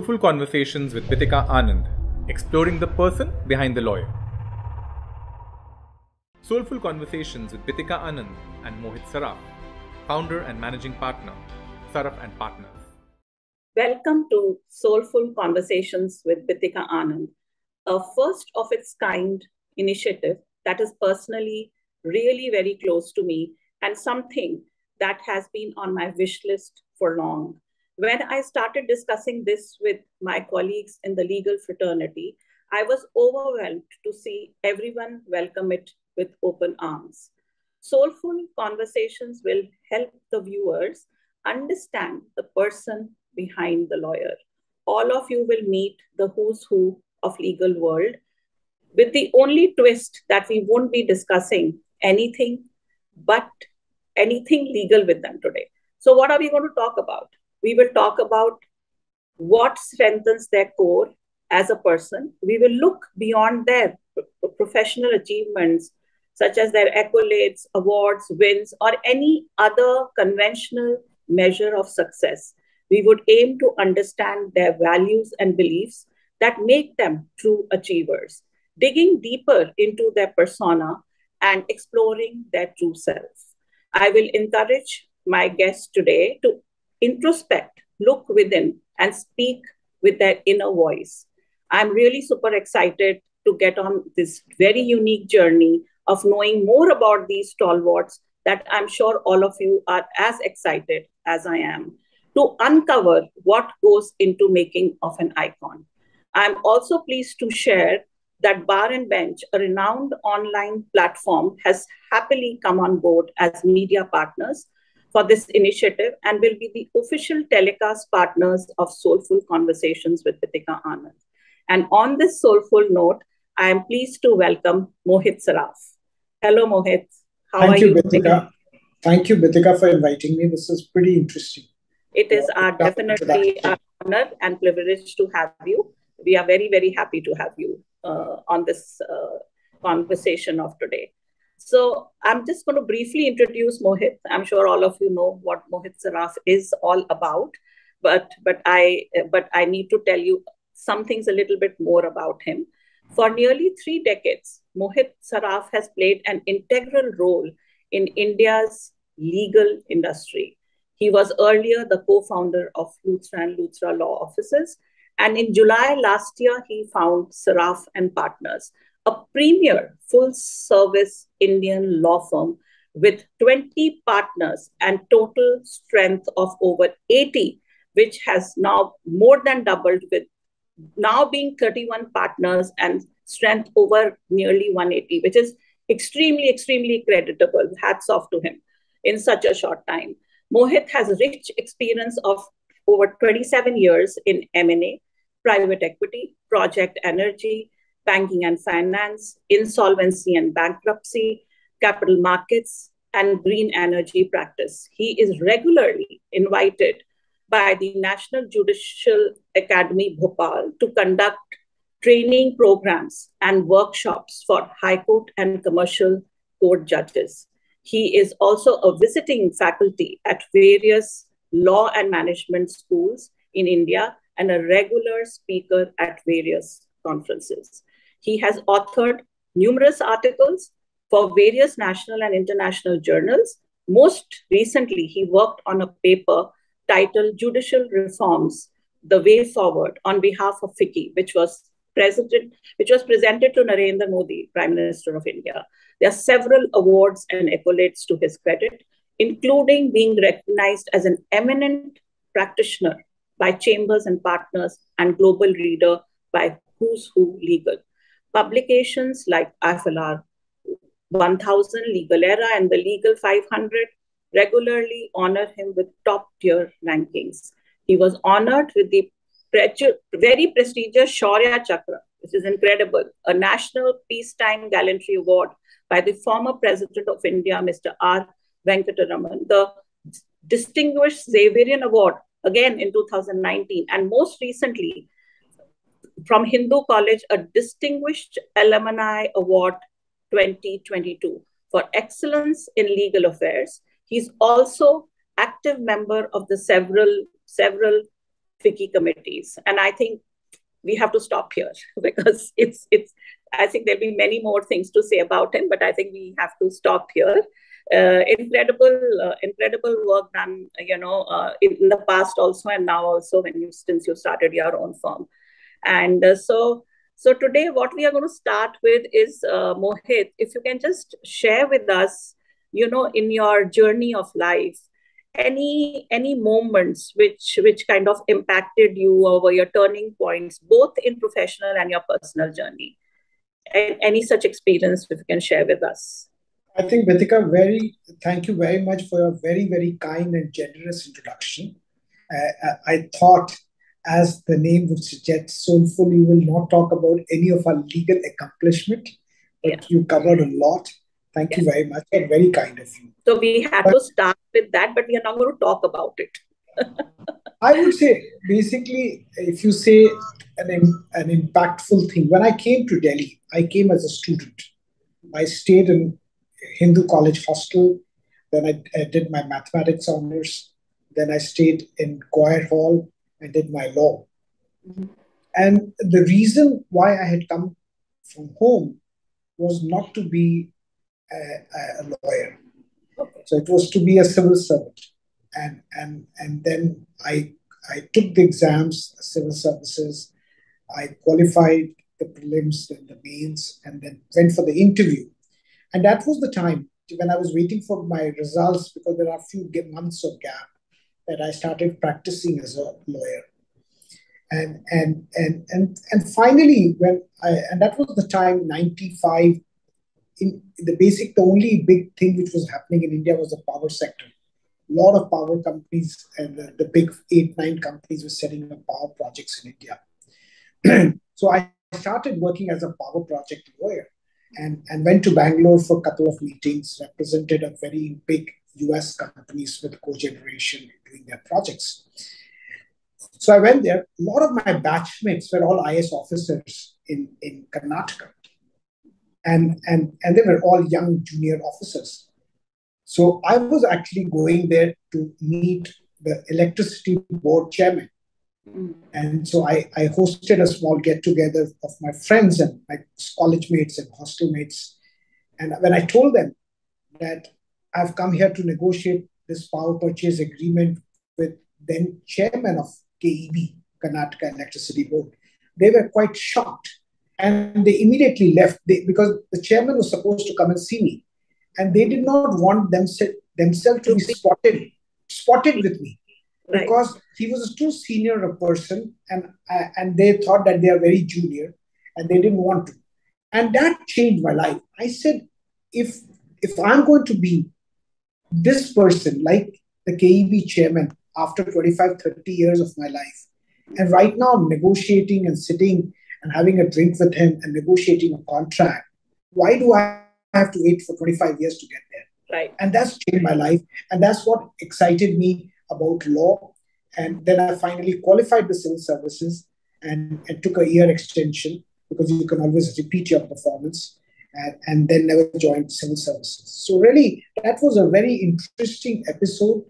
Soulful Conversations with Bithika Anand, exploring the person behind the lawyer. Soulful Conversations with Bithika Anand and Mohit Saraf, founder and managing partner, Saraf and Partners. Welcome to Soulful Conversations with Bithika Anand, a first of its kind initiative that is personally really very close to me and something that has been on my wish list for long. When I started discussing this with my colleagues in the legal fraternity, I was overwhelmed to see everyone welcome it with open arms. Soulful Conversations will help the viewers understand the person behind the lawyer. All of you will meet the who's who of legal world, with the only twist that we won't be discussing anything but anything legal with them today. So what are we going to talk about? We will talk about what strengthens their core as a person. We will look beyond their professional achievements, such as their accolades, awards, wins, or any other conventional measure of success. We would aim to understand their values and beliefs that make them true achievers, digging deeper into their persona and exploring their true self. I will encourage my guests today to introspect, look within, and speak with their inner voice. I'm really super excited to get on this very unique journey of knowing more about these stalwarts that I'm sure all of you are as excited as I am to uncover what goes into making of an icon. I'm also pleased to share that Bar and Bench, a renowned online platform, has happily come on board as media partners for this initiative and will be the official telecast partners of Soulful Conversations with Bithika Anand. And on this soulful note, I am pleased to welcome Mohit Saraf. Hello, Mohit. How are you, Bithika? Thank you, Bithika, for inviting me. This is pretty interesting. It is definitely our honor and privilege to have you. We are very, very happy to have you on this conversation of today. So I'm just going to briefly introduce Mohit. I'm sure all of you know what Mohit Saraf is all about, but I need to tell you some things a little bit more about him. For nearly 3 decades, Mohit Saraf has played an integral role in India's legal industry. He was earlier the co-founder of Luthra and Luthra Law Offices, and in July last year, he founded Saraf and Partners, a premier full-service Indian law firm with 20 partners and total strength of over 80, which has now more than doubled, with now being 31 partners and strength over nearly 180, which is extremely, extremely creditable. Hats off to him in such a short time. Mohit has rich experience of over 27 years in M&A, private equity, project energy, banking and finance, insolvency and bankruptcy, capital markets, and green energy practice. He is regularly invited by the National Judicial Academy, Bhopal, to conduct training programs and workshops for High Court and commercial court judges. He is also a visiting faculty at various law and management schools in India and a regular speaker at various conferences. He has authored numerous articles for various national and international journals. Most recently, he worked on a paper titled Judicial Reforms, The Way Forward on behalf of FICCI, which was presented to Narendra Modi, Prime Minister of India. There are several awards and accolades to his credit, including being recognized as an eminent practitioner by Chambers and Partners and global reader by Who's Who Legal. Publications like IFLR 1000, Legal Era, and the Legal 500 regularly honor him with top-tier rankings. He was honored with the very prestigious Shaurya Chakra, which is incredible, a National Peacetime Gallantry Award by the former President of India, Mr. R. Venkataraman, the Distinguished Xaverian Award, again in 2019, and most recently, from Hindu College, a Distinguished Alumni Award 2022 for excellence in legal affairs. He's also active member of the several FICCI committees. And I think we have to stop here because I think there'll be many more things to say about him, but I think we have to stop here. Incredible work done, in the past also, and now also since you started your own firm. And so today what we are going to start with is, Mohit, if you can just share with us, in your journey of life, any moments which kind of impacted you, or were your turning points, both in professional and your personal journey. Any such experience if you can share with us. I think, Bithika, thank you very much for your very, very kind and generous introduction. I thought, as the name would suggest, Soulful, you will not talk about any of our legal accomplishment, but you covered a lot. Thank you very much, and very kind of you. So we had to start with that, but we are not going to talk about it. I would say, basically, if you say an impactful thing, when I came to Delhi, I came as a student. I stayed in Hindu College hostel. Then I did my mathematics honors. Then I stayed in Choir Hall and did my law. Mm-hmm. And the reason why I had come from home was not to be a lawyer. Okay. So it was to be a civil servant. And then I took the exams, civil services. I qualified the prelims and the mains, and then went for the interview. And that was the time when I was waiting for my results, because there are a few months of gap, that I started practicing as a lawyer. And finally, and that was the time, 95. The only big thing which was happening in India was the power sector. A lot of power companies and the big 8-9 companies were setting up power projects in India. So I started working as a power project lawyer and went to Bangalore for a couple of meetings, represented a very big US companies with cogeneration doing their projects. So I went there. A lot of my batchmates were all IS officers in Karnataka. And they were all young junior officers. So I was actually going there to meet the electricity board chairman. And so I hosted a small get-together of my friends and my college mates and hostel mates. And when I told them that I've come here to negotiate this power purchase agreement with then chairman of KEB, Karnataka Electricity Board, they were quite shocked. And they immediately left because the chairman was supposed to come and see me. And they did not want themselves to be spotted with me. Right. Because he was too senior a person, and they thought that they are very junior, and they didn't want to. And that changed my life. I said, if I'm going to be this person, like the KEB chairman, after 25, 30 years of my life, and right now I'm negotiating and sitting and having a drink with him and negotiating a contract, why do I have to wait for 25 years to get there? Right. And that's changed my life. And that's what excited me about law. And then I finally qualified the civil services and took a year extension, because you can always repeat your performance, and then never joined civil services. So really, that was a very interesting episode.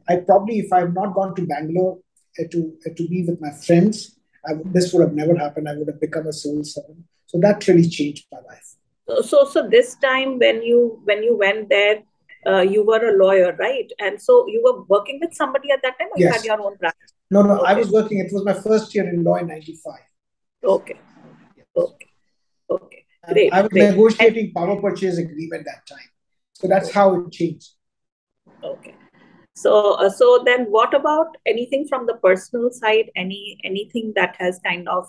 I probably, if I had not gone to Bangalore to be with my friends, this would have never happened. I would have become a civil servant. So that really changed my life. So this time when you went there, you were a lawyer, right? And so you were working with somebody at that time, or you had your own practice? No, okay. I was working. It was my first year in law in 95. Okay. Yes. Okay. Great. I was negotiating power purchase agreement that time. So that's how it changed. Okay. So then what about anything from the personal side? Anything that has kind of,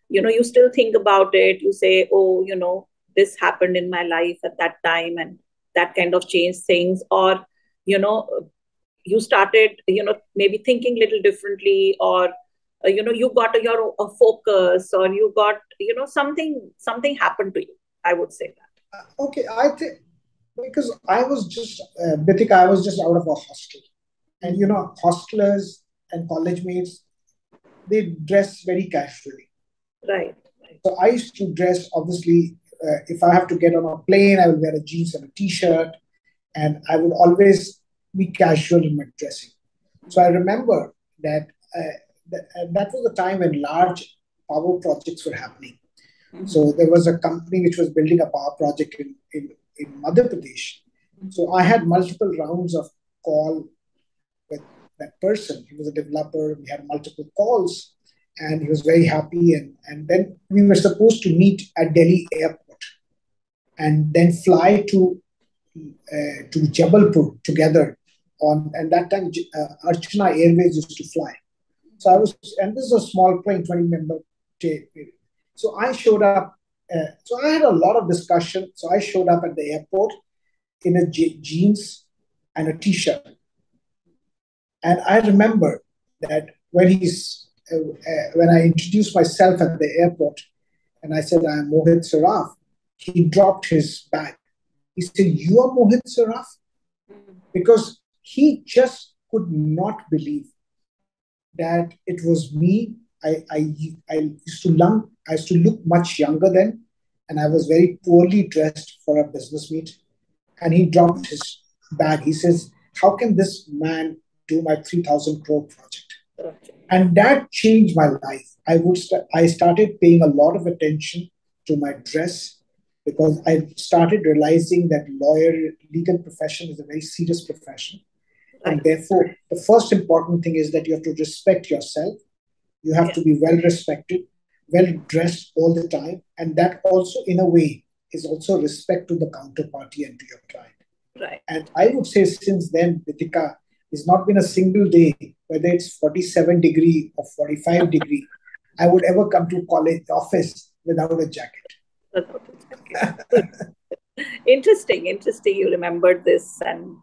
you still think about it, you say, oh, this happened in my life at that time, and that kind of changed things, or, you started, maybe thinking a little differently, or, you got your focus, or you got, something happened to you, I would say that. Okay, I think, because I was just, Bithika, I was just out of a hostel. And, hostelers and college mates, they dress very casually. Right. So I used to dress, obviously, if I have to get on a plane, I will wear a jeans and a t-shirt, and I would always be casual in my dressing. So I remember that that was the time when large power projects were happening. So there was a company which was building a power project in Madhya Pradesh. So I had multiple rounds of call with that person. He was a developer. We had multiple calls and he was very happy. And then we were supposed to meet at Delhi airport and then fly to Jabalpur together. And that time, Archana Airways used to fly. And this is a small plane, 20-member. So I showed up. So I had a lot of discussion. So I showed up at the airport in a jeans and a t-shirt. And I remember that when I introduced myself at the airport and I said, I'm Mohit Saraf, he dropped his bag. He said, you are Mohit Saraf? Because he just could not believe that it was me. I used to look much younger then, and I was very poorly dressed for a business meet. And he dropped his bag. He says, how can this man do my 3,000 crore project? And that changed my life. I started paying a lot of attention to my dress because I started realizing that legal profession is a very serious profession. And therefore, the first important thing is that you have to respect yourself. You have to be well respected, well dressed all the time. And that also, in a way, is also respect to the counterparty and to your client. Right. And I would say since then, Bithika, there's not been a single day, whether it's 47 degree or 45 degree, I would ever come to college office without a jacket. Interesting. You remembered this and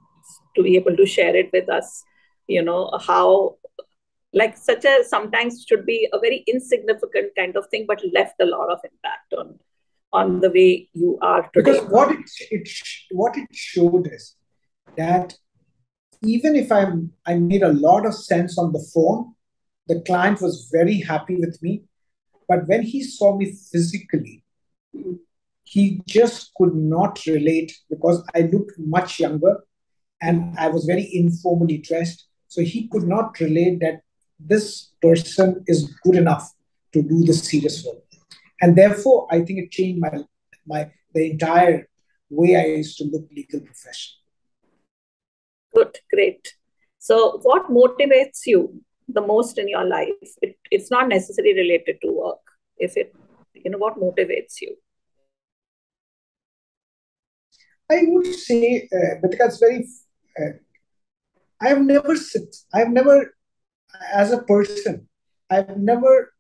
to be able to share it with us, how like sometimes should be a very insignificant kind of thing, but left a lot of impact on the way you are today. Because what it showed is that even if I made a lot of sense on the phone, the client was very happy with me. But when he saw me physically, he just could not relate because I looked much younger and I was very informally dressed. So he could not relate that this person is good enough to do this serious work. And therefore, I think it changed the entire way I used to look legal profession. Good, great. So what motivates you the most in your life? It's not necessarily related to work. What motivates you? I would say, because I've never, as a person, I've never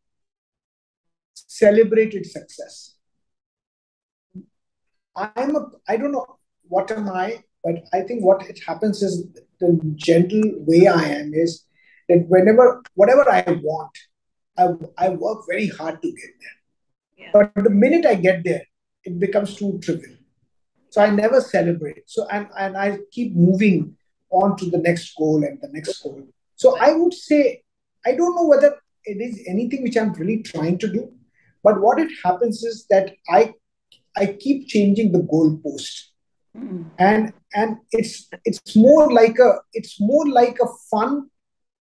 celebrated success. I don't know what am I, but I think what it happens is the gentle way I am is that whatever I want, I work very hard to get there. Yeah. But the minute I get there, it becomes too trivial. So I never celebrate. So and I keep moving on to the next goal and the next goal. So I would say, I don't know whether it is anything which I'm really trying to do, but what it happens is that I keep changing the goalpost. And it's more like a fun.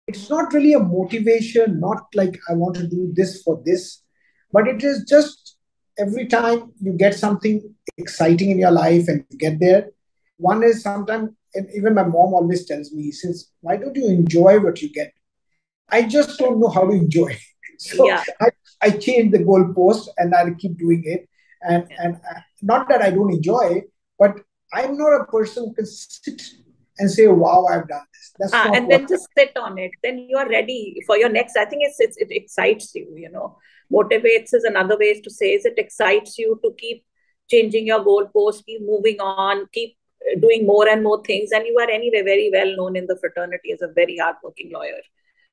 It's not really a motivation, not like I want to do this for this, but it is just every time you get something exciting in your life and you get there. One is sometimes, and even my mom always tells me, says, why don't you enjoy what you get? I just don't know how to enjoy. So yeah. I change the goalpost and I'll keep doing it. And not that I don't enjoy it, but I'm not a person who can sit and say, wow, I've done this. And then just sit on it. Then you are ready for your next. I think it excites you, Motivates is another way to say is it excites you to keep changing your goalpost, keep moving on, keep doing more and more things. And you are anyway very well known in the fraternity as a very hardworking lawyer.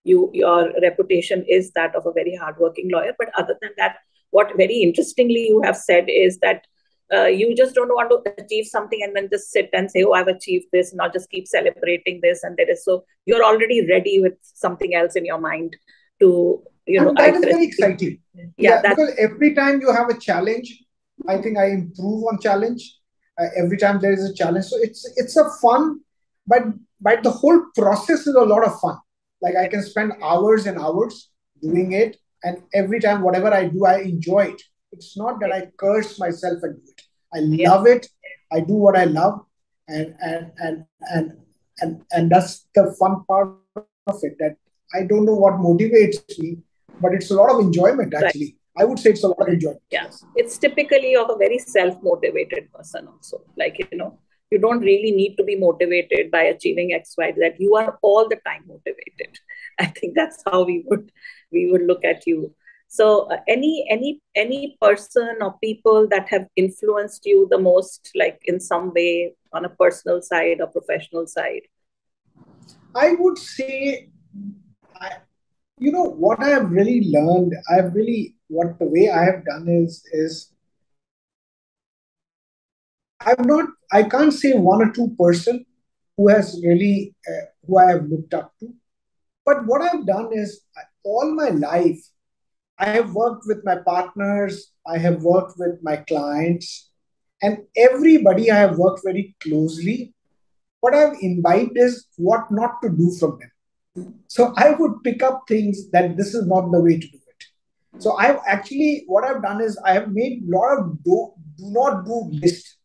Your reputation is that of a very hardworking lawyer. But other than that, what very interestingly you have said is that you just don't want to achieve something and then just sit and say, oh, I've achieved this, not just keep celebrating this. And that is so you're already ready with something else in your mind to, and that is very exciting. Yeah, because every time you have a challenge, I think I improve on challenge. Every time there is a challenge. So it's a fun, but the whole process is a lot of fun. Like I can spend hours and hours doing it. And every time, whatever I do, I enjoy it. It's not that I curse myself and do it. I love it. I do what I love. And that's the fun part of it, that I don't know what motivates me, but it's a lot of enjoyment actually. Right. I would say it's a lot of enjoyment. Yeah, Yes. it's typically of a very self-motivated person also. Like, you don't really need to be motivated by achieving XY, that you are all the time motivated. I think that's how we would look at you. So any person or people that have influenced you the most, like in some way, on a personal side or professional side? I would say, I, what I have really learned, what the way I have done is I can't say one or two person who has really, who I have looked up to. But what I've done is all my life, I have worked with my partners, I have worked with my clients, and everybody I have worked very closely. What I've imbibed is what not to do from them. So I would pick up things that this is not the way to do it. So I've actually, what I've done is I have made a lot of do not do list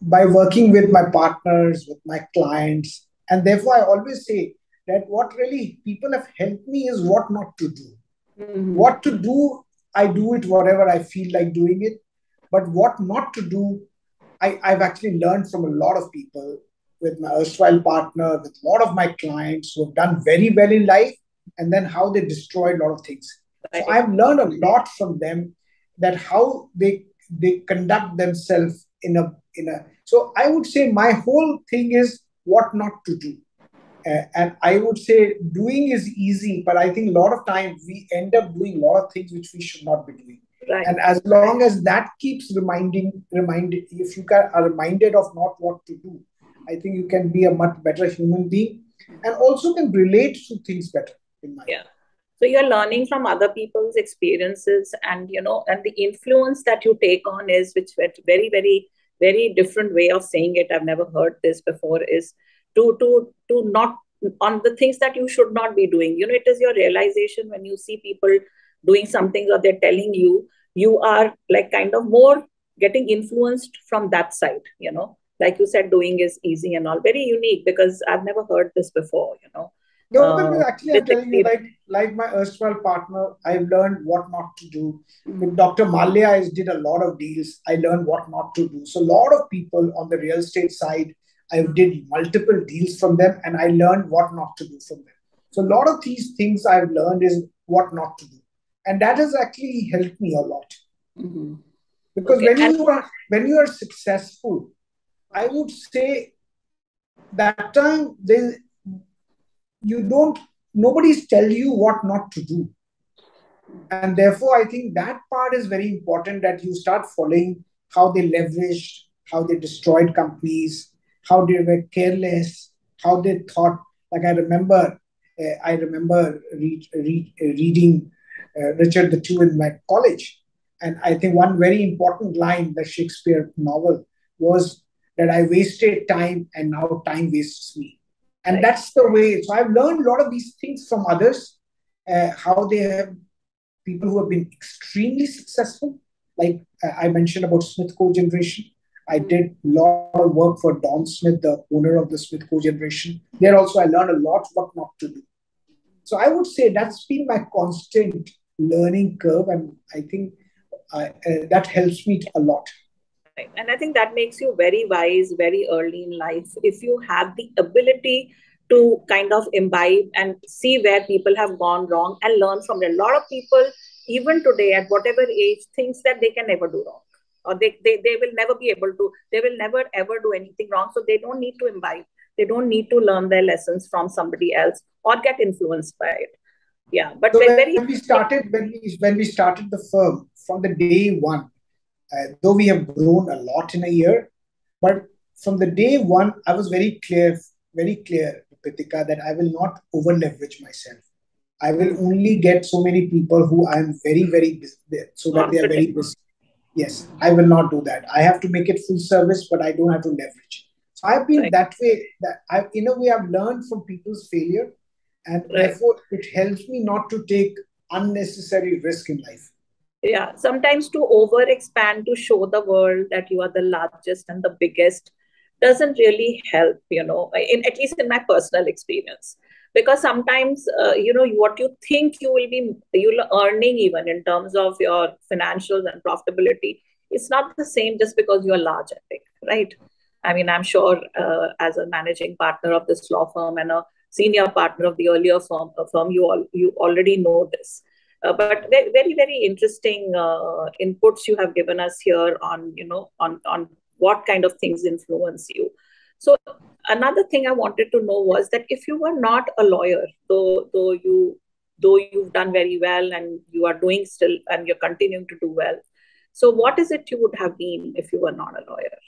by working with my partners, with my clients. And therefore, I always say that what really people have helped me is what not to do. What to do, I do it whatever I feel like doing it. But what not to do, I've actually learned from a lot of people, with my erstwhile partner, with a lot of my clients who have done very well in life, and then how they destroyed a lot of things. So I've learned a lot from them, that how they conduct themselves in a. So I would say my whole thing is what not to do. And I would say doing is easy, but I think a lot of times we end up doing a lot of things which we should not be doing. Right. And as long as that keeps reminded, if you are reminded of not what to do, I think you can be a much better human being, and also can relate to things better in my Yeah. So you're learning from other people's experiences, and and the influence that you take on is, which very, very, very different way of saying it. I've never heard this before. Is to not on the things that you should not be doing. It is your realization when you see people doing something, or they're telling you, you are like kind of more getting influenced from that side. Like you said, doing is easy and all. Very unique, because I've never heard this before. No, but actually, I'm With telling you, experience. like my erstwhile partner, I've learned what not to do. With Dr. Malia, I did a lot of deals. I learned what not to do. So a lot of people on the real estate side, I did multiple deals from them, and I learned what not to do from them. So a lot of these things I've learned is what not to do, and that has actually helped me a lot. Because Okay. when you are successful, I would say that time you don't nobody's tell you what not to do, and therefore I think that part is very important, that you start following how they leveraged, how they destroyed companies, how they were careless, how they thought. Like I remember reading Richard the Two in my college, and I think one very important line, the Shakespeare novel, was that I wasted time and now time wastes me. And that's the way. So I've learned a lot of these things from others, how they have people who have been extremely successful. Like I mentioned about Smith Co-Generation. I did a lot of work for Don Smith, the owner of the Smith Co-Generation. There also I learned a lot what not to do. So I would say that's been my constant learning curve, and I think that helps me a lot. Right. And I think that makes you very wise very early in life. If you have the ability to kind of imbibe and see where people have gone wrong and learn from it. A lot of people, even today, at whatever age, thinks that they can never do wrong. Or they will never be able to, they will never ever do anything wrong. So they don't need to imbibe. They don't need to learn their lessons from somebody else or get influenced by it. Yeah. But So very, when we started the firm from the day one, though we have grown a lot in a year, but from the day one, I was very clear, Pritika, that I will not over leverage myself. I will only get so many people who I am very, very busy, so that they are very busy. Yes, I will not do that. I have to make it full service, but I don't have to leverage. So I've been that way. That in a way, I've learned from people's failure, And Right. therefore, it helps me not to take unnecessary risk in life. Yeah, sometimes to over expand to show the world that you are the largest and the biggest doesn't really help, at least in my personal experience. Because sometimes, what you think you'll earning even in terms of your financials and profitability, it's not the same just because you're large and big, right? I mean, I'm sure as a managing partner of this law firm and a senior partner of the earlier firm, you already know this. But very, very, very interesting inputs you have given us here on, on what kind of things influence you. So another thing I wanted to know was that if you were not a lawyer, though you've done very well and you are doing still and you're continuing to do well, so what is it you would have been if you were not a lawyer?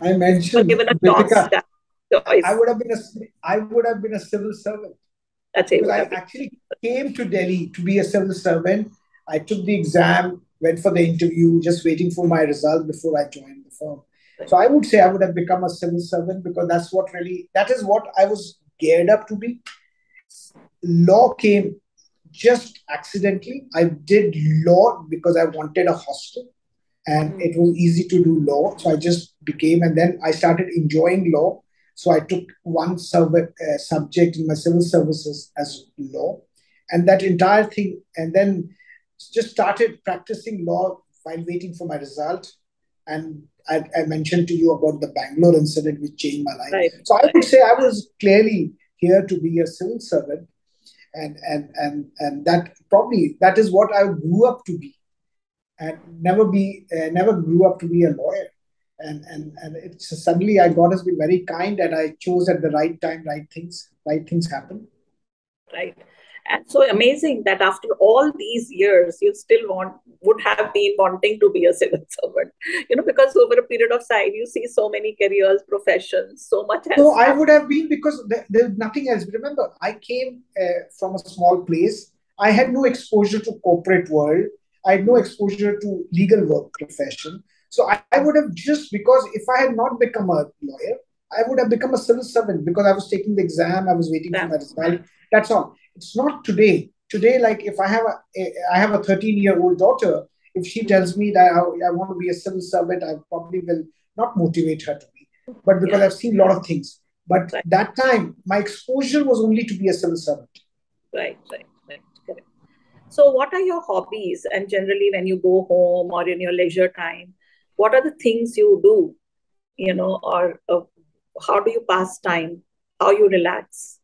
I mentioned, given a Bithika, choice. I would have been a civil servant. Because I actually came to Delhi to be a civil servant. I took the exam, went for the interview, just waiting for my result before I joined the firm. So I would say I would have become a civil servant because that is what I was geared up to be. Law came just accidentally. I did law because I wanted a hostel and it was easy to do law. So I just became, and then I started enjoying law. So I took one subject in my civil services as law, and that entire thing, and then just started practicing law while waiting for my result. And I mentioned to you about the Bangalore incident, which changed my life. Right. So I would say I was clearly here to be a civil servant, and that is what I grew up to be, and never grew up to be a lawyer. And it's suddenly God has been very kind and I chose at the right time, right things happen. Right. And so amazing that after all these years, you still would have been wanting to be a civil servant, because over a period of time, you see so many careers, professions, so much. No, I would have been because there's nothing else. Remember, I came from a small place. I had no exposure to corporate world. I had no exposure to legal work profession. So I would have just, because if I had not become a lawyer, I would have become a civil servant because I was taking the exam, I was waiting for my result. That's all. It's not today. Today, like if I have a 13-year-old daughter, if she tells me that I want to be a civil servant, I probably will not motivate her to be. But because I've seen a lot of things. But that time, my exposure was only to be a civil servant. Right. Correct. So what are your hobbies? And generally when you go home or in your leisure time, what are the things you do, or how do you pass time? How you relax?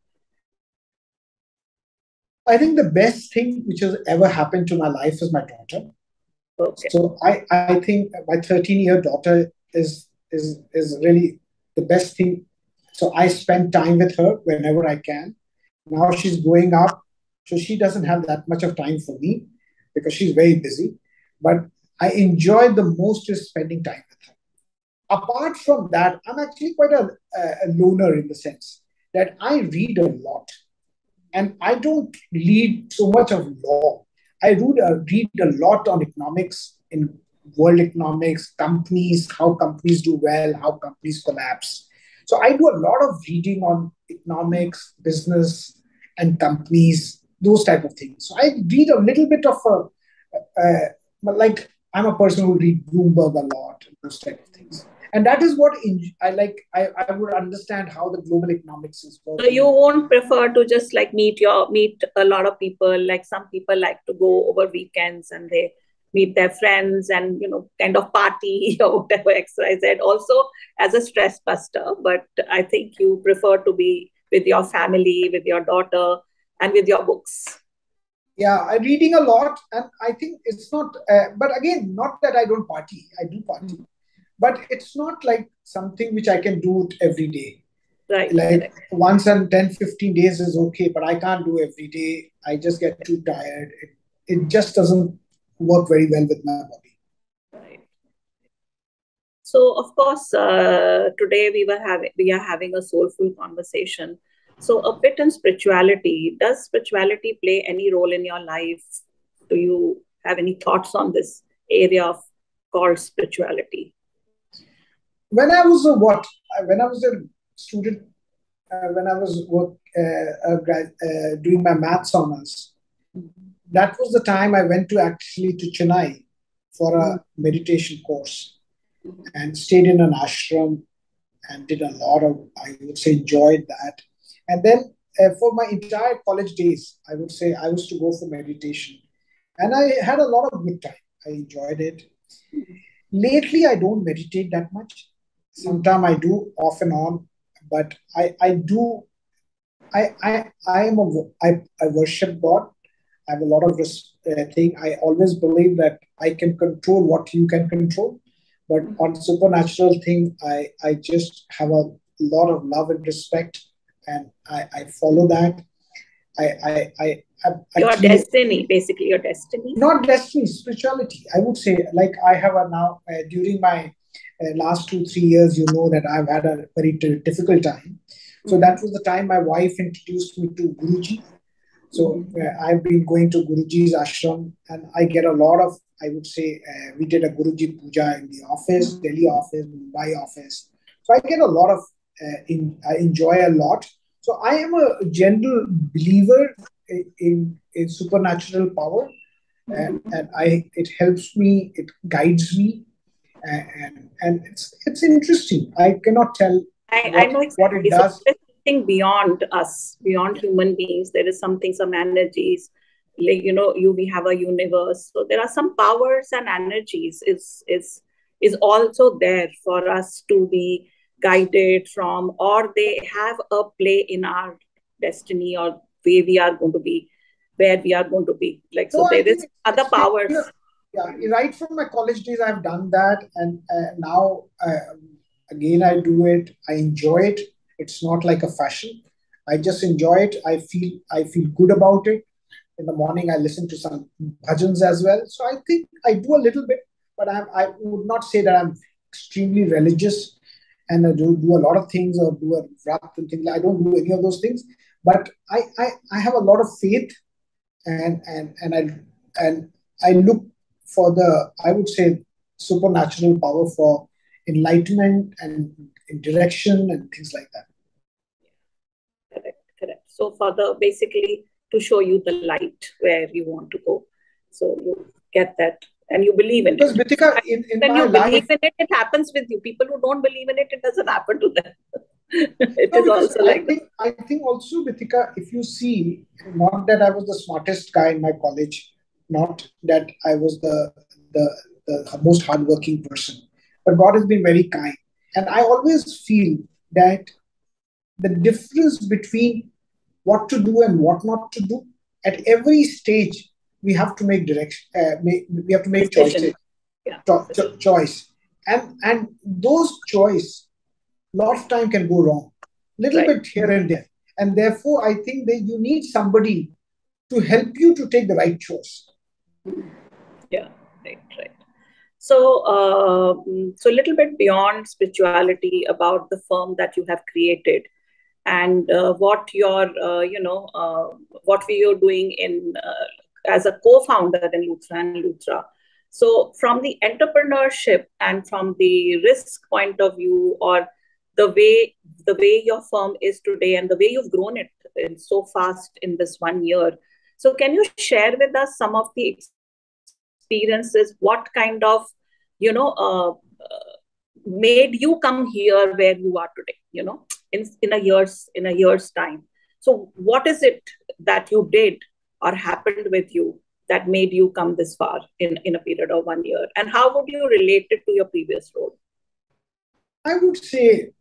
I think the best thing which has ever happened to my life is my daughter. Okay. So I think my 13-year daughter is really the best thing. So I spend time with her whenever I can. Now she's growing up, so she doesn't have that much of time for me because she's very busy. But I enjoy the most is spending time with her. Apart from that, I'm actually quite a loner in the sense that I read a lot. And I don't read so much of law. I read a lot on economics, in world economics, companies, how companies do well, how companies collapse. So I do a lot of reading on economics, business, and companies, those type of things. So I read a little bit of like I'm a person who read Bloomberg a lot, those type of things. And that is what I like. I would understand how the global economics is working. So you won't prefer to just like meet a lot of people. Like some people like to go over weekends and they meet their friends and, kind of party or whatever, XYZ, also as a stress buster. But I think you prefer to be with your family, with your daughter, and with your books. Yeah, I'm reading a lot. And I think it's not, but again, not that I don't party. I do party. But it's not like something which I can do every day. Right. Like once in 10, 15 days is okay, but I can't do every day. I just get too tired. It just doesn't work very well with my body. Right. So, of course, today we are having a soulful conversation. So a bit on spirituality. Does spirituality play any role in your life? Do you have any thoughts on this area called spirituality? When I was a student, when I was doing my maths honors, that was the time I went to actually to Chennai for a meditation course and stayed in an ashram and did a lot of, I would say, enjoyed that. And then for my entire college days, I would say I was to go for meditation. And I had a lot of good time. I enjoyed it. Lately, I don't meditate that much. Sometimes I do off and on, but I do. I worship God. I have a lot of thing. I always believe that I can control what you can control, but on supernatural thing, I just have a lot of love and respect, and I follow that. Your destiny, basically your destiny. Not destiny, spirituality. I would say, like I have now during my last 2-3 years, you know that I've had a very difficult time. So that was the time my wife introduced me to Guruji. So I've been going to Guruji's ashram, and I get a lot of, I would say, we did a Guruji puja in the office, Delhi office, Mumbai office. So I get a lot of, I enjoy a lot. So I am a general believer in supernatural power, and it helps me, it guides me, and it's interesting. I cannot tell I know exactly what it does. So there's something beyond us, beyond human beings. There is something, some energies, like, we have a universe. So there are some powers and energies is also there for us to be guided from, or they have a play in our destiny, or way we are going to be, where we are going to be. Like, so there is other powers. Yeah, right from my college days, I've done that, and now again I do it. I enjoy it. It's not like a fashion. I just enjoy it. I feel good about it. In the morning, I listen to some bhajans as well. So I think I do a little bit, but I would not say that I'm extremely religious and I do a lot of things or do a vrat and things. I don't do any of those things, but I have a lot of faith, and I look for the, I would say, supernatural power for enlightenment and direction and things like that. Correct. So for basically to show you the light where you want to go. So you get that and you believe in it. Because Bithika, when you believe in it, it happens with you. People who don't believe in it, it doesn't happen to them. It is also like that. I think also, Bithika, if you see, not that I was the smartest guy in my college, not that I was the most hardworking person, but God has been very kind. And I always feel that the difference between what to do and what not to do, at every stage, we have to make we have to make choices. Yeah. Choice. And those choices, a lot of time can go wrong. Little bit here and there. And therefore, I think that you need somebody to help you to take the right choice. Yeah, right. So, so a little bit beyond spirituality, about the firm that you have created, and what your, what we are doing in as a co-founder in Luthra and Luthra. So, from the entrepreneurship and from the risk point of view, or the way your firm is today, and the way you've grown it so fast in this 1 year. So, can you share with us some of the experiences? What kind of, made you come here where you are today? In a year's time. So, what is it that you did or happened with you that made you come this far in a period of 1 year? And how would you relate it to your previous role? I would say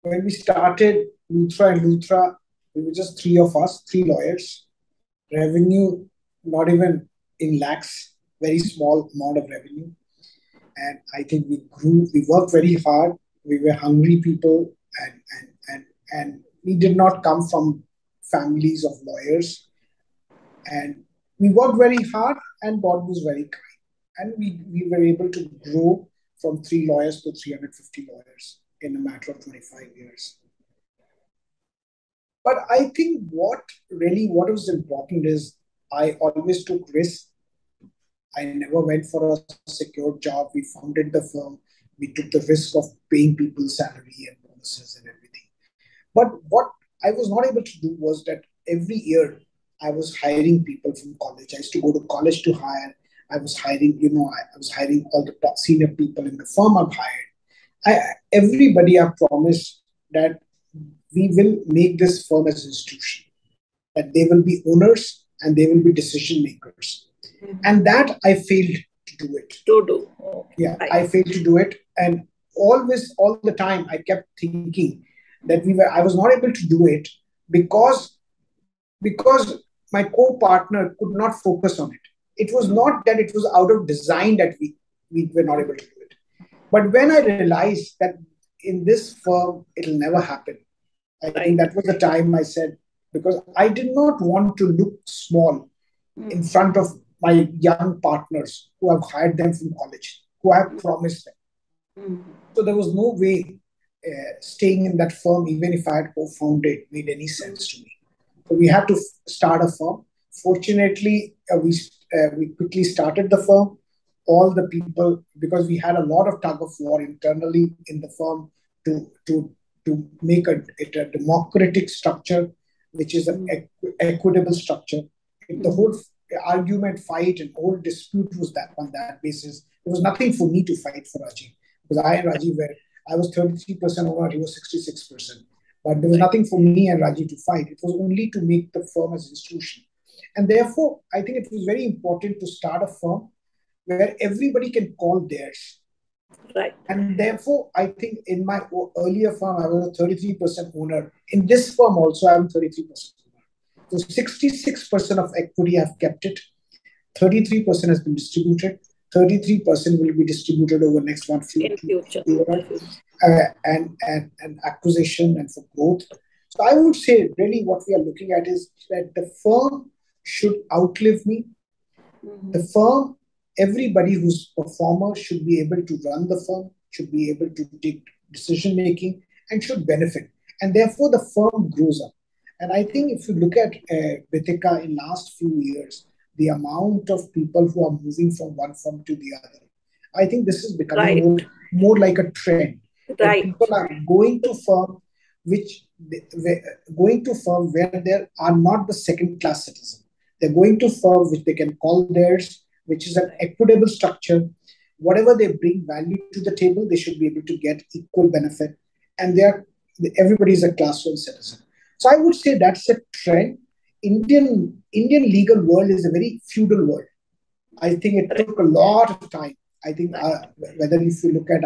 when we started Luthra and Luthra, we were just three lawyers. Revenue, not even in lakhs, very small amount of revenue. And I think we grew, we worked very hard. We were hungry people, and we did not come from families of lawyers. And we worked very hard, and God was very kind. And we were able to grow from 3 lawyers to 350 lawyers in a matter of 25 years. But I think what was important is I always took risks. I never went for a secure job. We founded the firm. We took the risk of paying people salary and bonuses. bonuses and everything. But what I was not able to do was that every year I was hiring people from college. I used to go to college to hire. I was hiring, I was hiring all the top senior people in the firm I've hired. Everybody I promised that we will make this firm as an institution, that they will be owners and they will be decision makers. Mm-hmm. And that I failed to do it. Yeah, right. I failed to do it. And always, all the time, I kept thinking that I was not able to do it because my co-partner could not focus on it. It was not that it was out of design that we were not able to do it. But when I realized that in this firm, it'll never happen, I think that was the time I said, because I did not want to look small in front of my young partners who have hired them from college, who I have promised them. So there was no way staying in that firm, even if I had co-founded, made any sense to me. So we had to start a firm. Fortunately, we quickly started the firm. All the people, because we had a lot of tug of war internally in the firm to make it a democratic structure, which is an equitable structure. The whole argument, fight, and whole dispute was that on that basis. There was nothing for me to fight for Rajiv, because I and Rajiv I was 33% owner, he was 66%. But there was nothing for me and Rajiv to fight. It was only to make the firm as an institution. And therefore, I think it was very important to start a firm where everybody can call theirs. Right. And therefore, I think in my earlier firm, I was a 33% owner. In this firm also, I'm 33% owner. So 66% of equity, I've kept it. 33% has been distributed. 33% will be distributed over the next future. And acquisition and for growth. So I would say really what we are looking at is that the firm should outlive me. The firm, everybody who's a performer should be able to run the firm, should be able to take decision making and should benefit. And therefore the firm grows up. And I think if you look at Bithika in last few years, the amount of people who are moving from one firm to the other, I think this is becoming more like a trend. Right. People are going to firm where they are not the second class citizen. They're going to firm which they can call theirs, which is an equitable structure. Whatever they bring value to the table, they should be able to get equal benefit. And everybody is a class one citizen. So I would say that's a trend. Indian legal world is a very feudal world. I think it took a lot of time. I think whether if you look at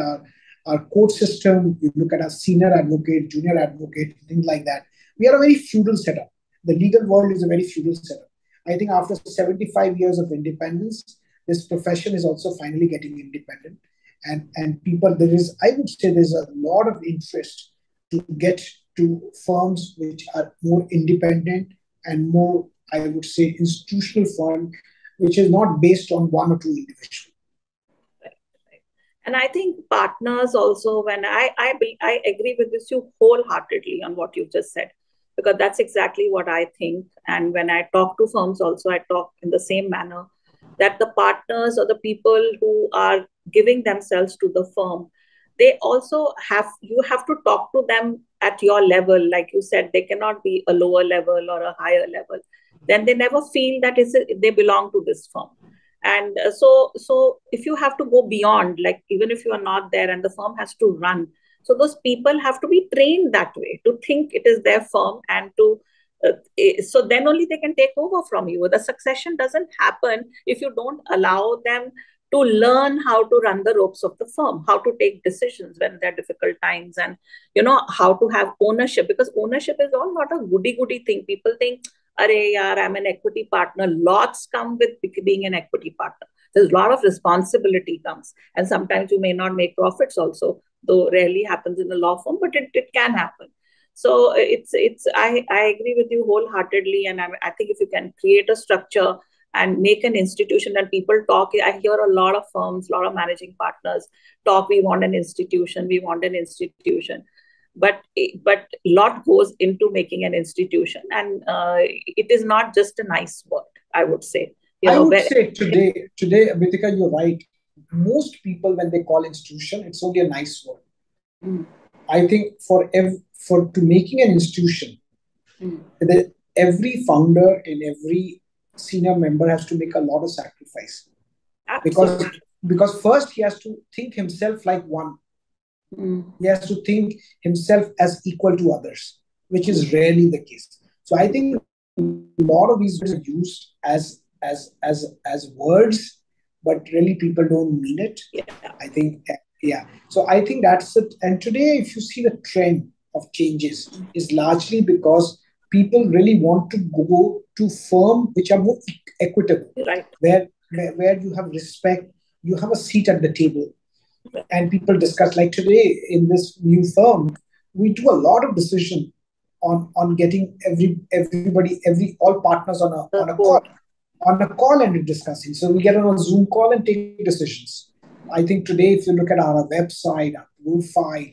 our court system, you look at our senior advocate, junior advocate, things like that, we are a very feudal setup. The legal world is a very feudal setup. I think after 75 years of independence, this profession is also finally getting independent. And people, I would say there's a lot of interest to get to firms which are more independent and more, I would say, institutional firm, which is not based on one or two individuals. Right. And I think partners also, when I agree with this you wholeheartedly on what you just said, because that's exactly what I think. And when I talk to firms also, I talk in the same manner, that the partners or the people who are giving themselves to the firm, they also you have to talk to them at your level. Like you said, they cannot be a lower level or a higher level. Then they never feel that they belong to this firm. And so if you have to go beyond, like even if you are not there and the firm has to run, so those people have to be trained that way, to think it is their firm and so then only they can take over from you. The succession doesn't happen if you don't allow them to learn how to run the ropes of the firm, how to take decisions when there are difficult times, and how to have ownership, because ownership is all not a goody thing. People think, "Arey yaar, I'm an equity partner." Lots come with being an equity partner. There's a lot of responsibility comes, and sometimes you may not make profits also, though rarely happens in a law firm, but it can happen. So I agree with you wholeheartedly, and I think if you can create a structure and make an institution and people talk, I hear a lot of firms, a lot of managing partners talk, we want an institution. But lot goes into making an institution, and it is not just a nice word, I would say. I would say today, Bithika, you're right. Most people, when they call institution, it's only a nice word. I think for to making an institution, every founder and every senior member has to make a lot of sacrifice. Because Absolutely. because first he has to think himself like one. He has to think himself as equal to others, which is rarely the case. So I think a lot of these words are used as words, but really people don't mean it. Yeah. I think, yeah. So I think that's it. And today, if you see the trend of changes, is largely because people really want to go to firms which are more equitable, Right. where you have respect, you have a seat at the table, and people discuss. Like today in this new firm, we do a lot of decision on getting everybody, all partners on a call, and discussing. So we get on a Zoom call and take decisions. I think today, if you look at our website, our profile,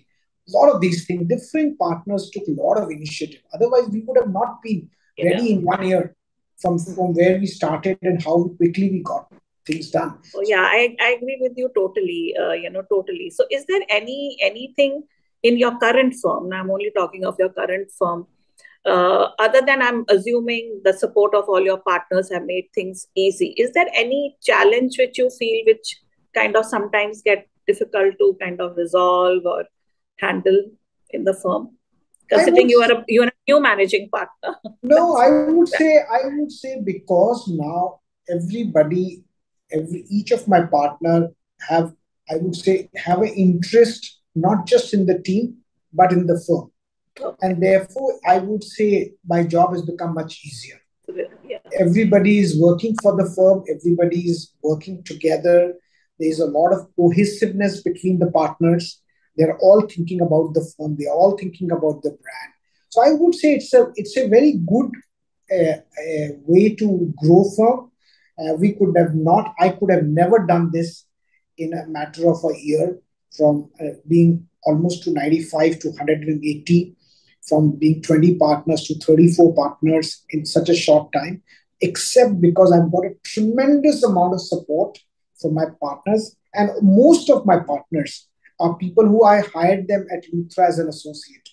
a lot of these things, different partners took a lot of initiative. Otherwise, we would have not been ready in 1 year from where we started and how quickly we got things done. Oh, yeah, I agree with you totally. Totally. So, is there anything in your current firm? Now, I'm only talking of your current firm. Other than, I'm assuming, the support of all your partners have made things easy. Is there any challenge which you feel which kind of sometimes get difficult to kind of resolve or handle in the firm? Considering you are a new managing partner. No, I would say because now everybody, each of my partner have, I would say, have an interest not just in the team but in the firm. Okay. And therefore, I would say my job has become much easier. Yeah. Everybody is working for the firm, everybody is working together. There's a lot of cohesiveness between the partners. They're all thinking about the firm, they're all thinking about the brand. So I would say it's a very good way to grow from. We could have not, I could have never done this in a matter of a year, from being almost to 95 to 180, from being 20 partners to 34 partners in such a short time, except because I've got a tremendous amount of support from my partners. And most of my partners are people who I hired them at Luthra as an associate.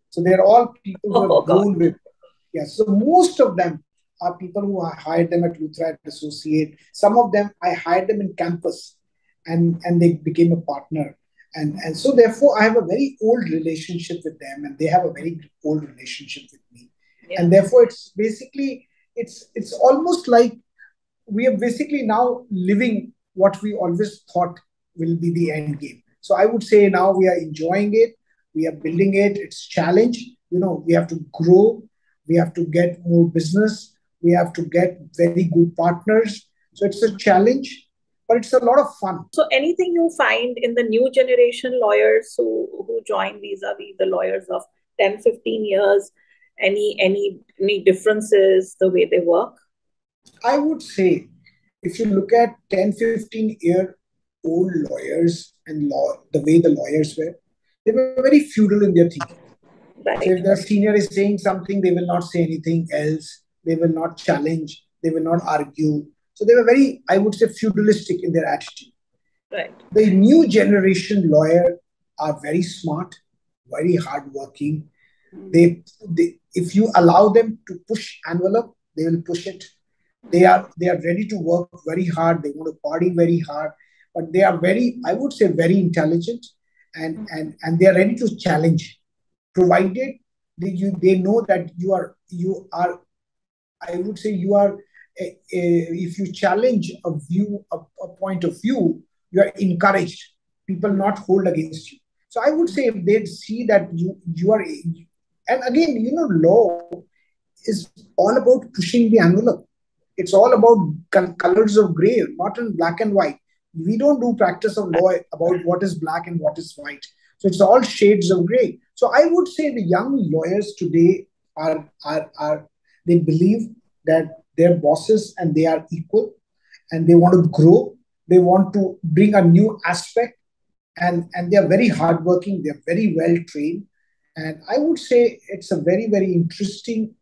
So they're all people who have grown with. Yeah, so most of them are people who I hired them at Luthra as associate. Some of them I hired them in campus, and they became a partner. And so therefore I have a very old relationship with them, and they have a very old relationship with me. Yeah. And therefore it's basically, it's almost like we are basically now living what we always thought will be the end game. So I would say now we are enjoying it, we are building it. It's challenge. We have to grow, we have to get more business, we have to get very good partners. So it's a challenge, but it's a lot of fun. So anything you find in the new generation lawyers who join vis-a-vis the lawyers of 10, 15 years, any differences the way they work? I would say, if you look at 10, 15-year-old lawyers and the way the lawyers were, they were very feudal in their thinking. Right. So if the senior is saying something, they will not say anything else. They will not challenge. They will not argue. So they were very, I would say, feudalistic in their attitude. Right. The new generation lawyer are very smart, very hardworking. If you allow them to push envelope, they will push it. They are ready to work very hard. They want to party very hard, but they are very, I would say, very intelligent, and they are ready to challenge, provided they know that you are. I would say you are. If you challenge a point of view, you are encouraged. People not hold against you. So I would say if they see that you are, and again, law is all about pushing the envelope. It's all about colors of gray, not in black and white. We don't do practice of law about what is black and what is white. So it's all shades of gray. So I would say the young lawyers today are they believe that they're bosses and they are equal, and they want to grow. They want to bring a new aspect, and they are very hardworking. They're very well trained, and I would say it's a very, very interesting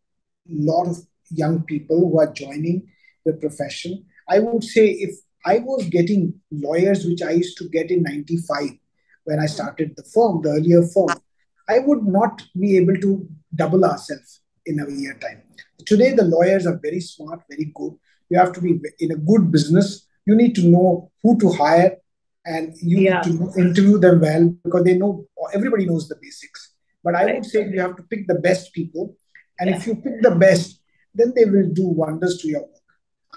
lot of young people who are joining the profession. I would say if I was getting lawyers, which I used to get in 95 when I started the firm, the earlier firm, I would not be able to double ourselves in a year time. Today, the lawyers are very smart, very good. You have to be in a good business. You need to know who to hire, and you need Yeah, to interview them well, because they know, everybody knows the basics. But I would right. say you have to pick the best people. And Yeah, if you pick the best, then they will do wonders to your work,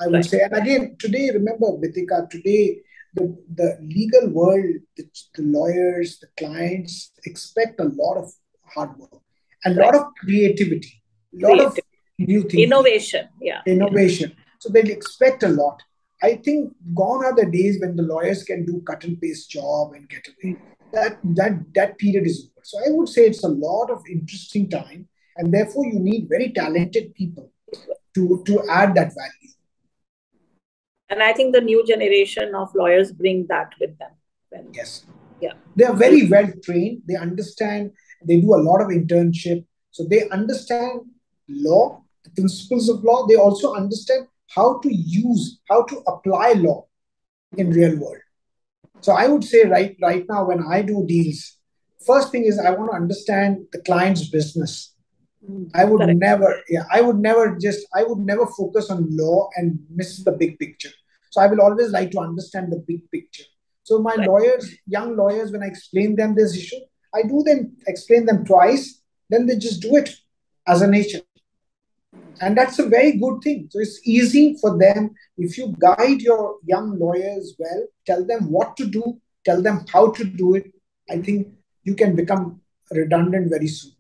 I would right, say. And again, today, remember, Bithika, today, the legal world, the lawyers, the clients expect a lot of hard work, a lot right. of creativity, a lot of Creative. new thinking, Innovation. Yeah, yeah, innovation. So they'll expect a lot. I think gone are the days when the lawyers can do cut and paste job and get away. That period is over. So I would say it's a lot of interesting time, and therefore you need very talented people to add that value. and I think the new generation of lawyers bring that with them. When, Yes. yeah, They are well, very well trained. They understand. They do a lot of internship. So they understand law, the principles of law. They also understand how to apply law in real world. So I would say right now when I do deals, first thing is I want to understand the client's business. correct. I would never focus on law and miss the big picture. So I will always like to understand the big picture. So my Right. lawyers, young lawyers, when I explain them this issue, I do them explain them twice, then they just do it as a nature. And that's a very good thing. So it's easy for them. If you guide your young lawyers well, tell them what to do, tell them how to do it, I think you can become redundant very soon.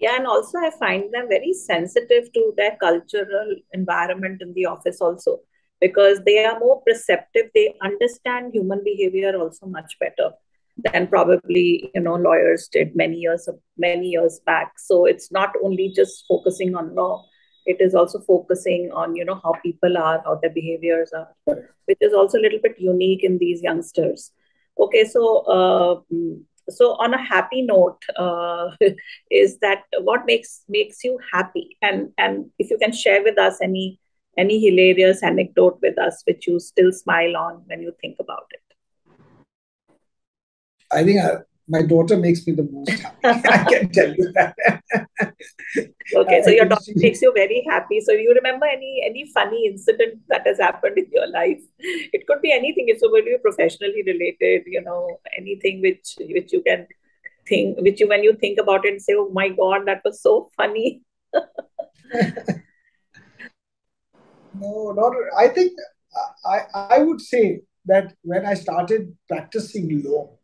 Yeah, and also I find them very sensitive to their cultural environment in the office also, because they are more perceptive. They understand human behavior also much better than probably lawyers did many years back. So it's not only just focusing on law; it is also focusing on how people are, how their behaviors are, which is also a little bit unique in these youngsters. Okay, so on a happy note, is that what makes you happy, and if you can share with us any hilarious anecdote with us which you still smile on when you think about I think my daughter makes me the most happy. I it. can tell you that. Okay, so I your think daughter she, makes you very happy. So you remember any funny incident that has happened in your life? It could be anything. It's going to be professionally related, anything which you can think, which you when you think about it and say, oh my God, that was so funny. no, not. I think I would say that when I started practicing law,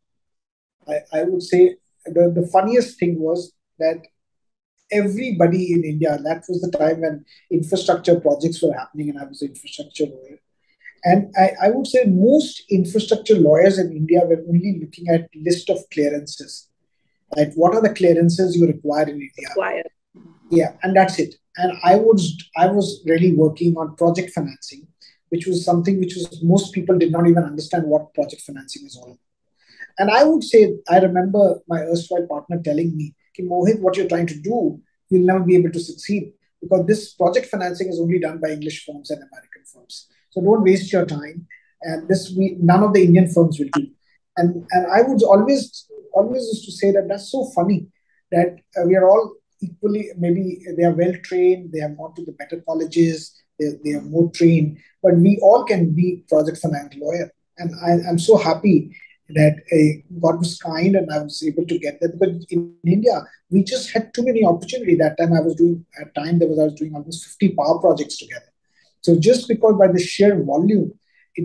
I would say the funniest thing was that everybody in India, that was the time when infrastructure projects were happening, and I was an infrastructure lawyer. And I would say most infrastructure lawyers in India were only looking at list of clearances. Like what are the clearances you require in India? Required. Yeah, and that's it. And I was really working on project financing, which was something which was most people did not even understand what project financing is all. And I would say, I remember my erstwhile partner telling me, Mohit, what you're trying to do, you'll never be able to succeed, because this project financing is only done by English firms and American firms. So don't waste your time. And none of the Indian firms will do. And I would always used to say that that's so funny that we are all equally, maybe they are well trained, they have gone to the better colleges, they are more trained, but we all can be project finance lawyer. And I'm so happy that God was kind and I was able to get that. But in India, we just had too many opportunity. That time I was doing almost 50 power projects together. So just because by the sheer volume,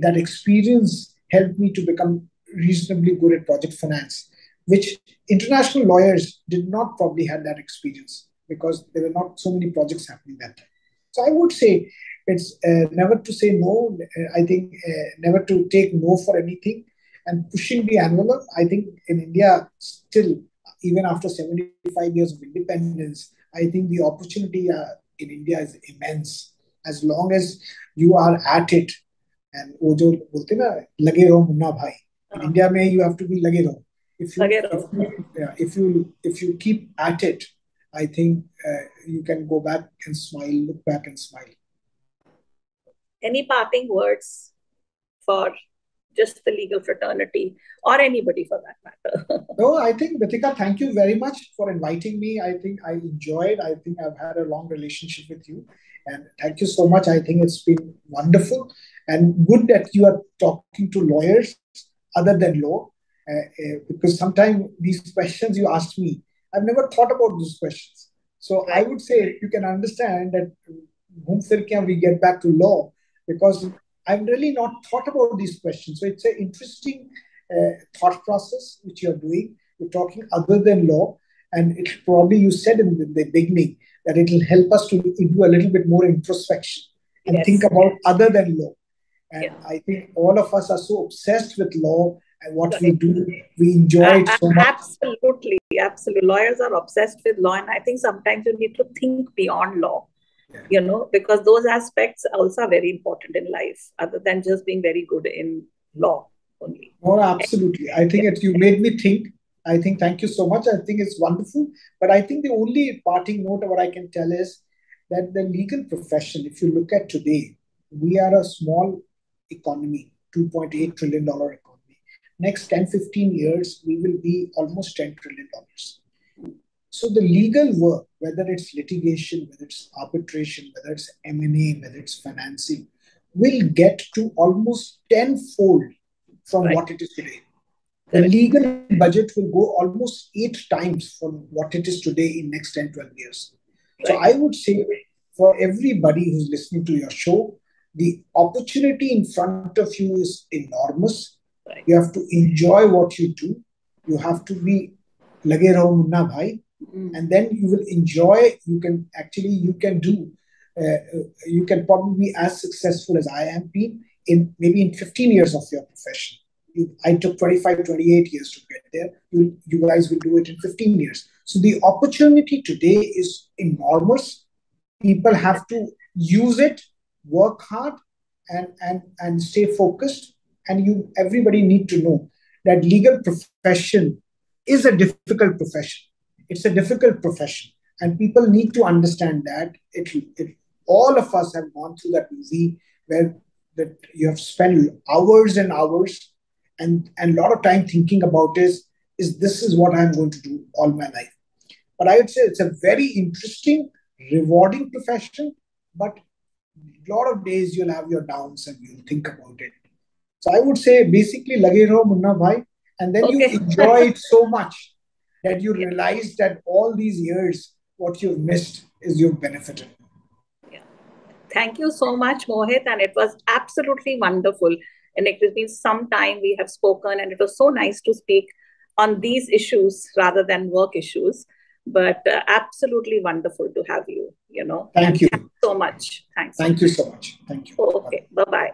that experience helped me to become reasonably good at project finance, which international lawyers did not probably have that experience because there were not so many projects happening that time. So I would say it's never to say no. I think never to take no for anything and pushing the envelope. I think in India, still, even after 75 years of independence, I think the opportunity in India is immense. As long as you are at it, and वो जो बोलते ना लगे रहो मुन्ना भाई. In Uh, India, में you have to be लगे रहो. If you Again, if you yeah, if you keep at it, I think you can go back and smile, look back and smile. any parting words for just the legal fraternity or anybody for that matter. No, I think, Bithika, thank you very much for inviting me. I think I enjoyed. I think I've had a long relationship with you. And thank you so much. I think it's been wonderful and good that you are talking to lawyers other than law. Because sometimes these questions you asked me, I've never thought about those questions. So I would say you can understand that we get back to law because I've really not thought about these questions. So it's an interesting thought process which you're doing. You're talking other than law. And it probably, you said in the beginning that it will help us to do a little bit more introspection and think about other than law. And I think all of us are so obsessed with law and what we do. We enjoy it so much. Absolutely. Absolutely. Lawyers are obsessed with law. And I think sometimes you need to think beyond law, because those aspects also are very important in life, other than just being very good in law only. Oh, absolutely. I think you made me think. I think, thank you so much. I think it's wonderful. But I think the only parting note of what I can tell is that the legal profession, if you look at today, we are a small economy, $2.8 trillion economy. Next 10, 15 years, we will be almost $10 trillion. So the legal work, whether it's litigation, whether it's arbitration, whether it's M&A, whether it's financing, will get to almost tenfold from what it is today. The legal budget will go almost 8 times from what it is today in next 10, 12 years. So I would say for everybody who's listening to your show, the opportunity in front of you is enormous. You have to enjoy what you do. You have to be lage raho munna bhai, and then you will enjoy. You can probably be as successful as I am been in maybe in 15 years of your profession. I took 25, 28 years to get there. You guys will do it in 15 years. So the opportunity today is enormous. People have to use it, work hard, and stay focused. And everybody need to know that legal profession is a difficult profession. It's a difficult profession. And people need to understand that all of us have gone through that movie where that you have spent hours and hours and a lot of time thinking about is this is what I'm going to do all my life. But I would say it's a very interesting, rewarding profession, but a lot of days you'll have your downs and you'll think about it. So I would say basically lage raho munna bhai, and then you enjoy it so much that you realize that all these years, what you've missed is you've benefited. Thank you so much, Mohit. And it was absolutely wonderful. And it has been some time we have spoken, and it was so nice to speak on these issues rather than work issues. But absolutely wonderful to have you, Thank you so much. Thanks. Thank you so much. Thank you. Okay. Bye-bye.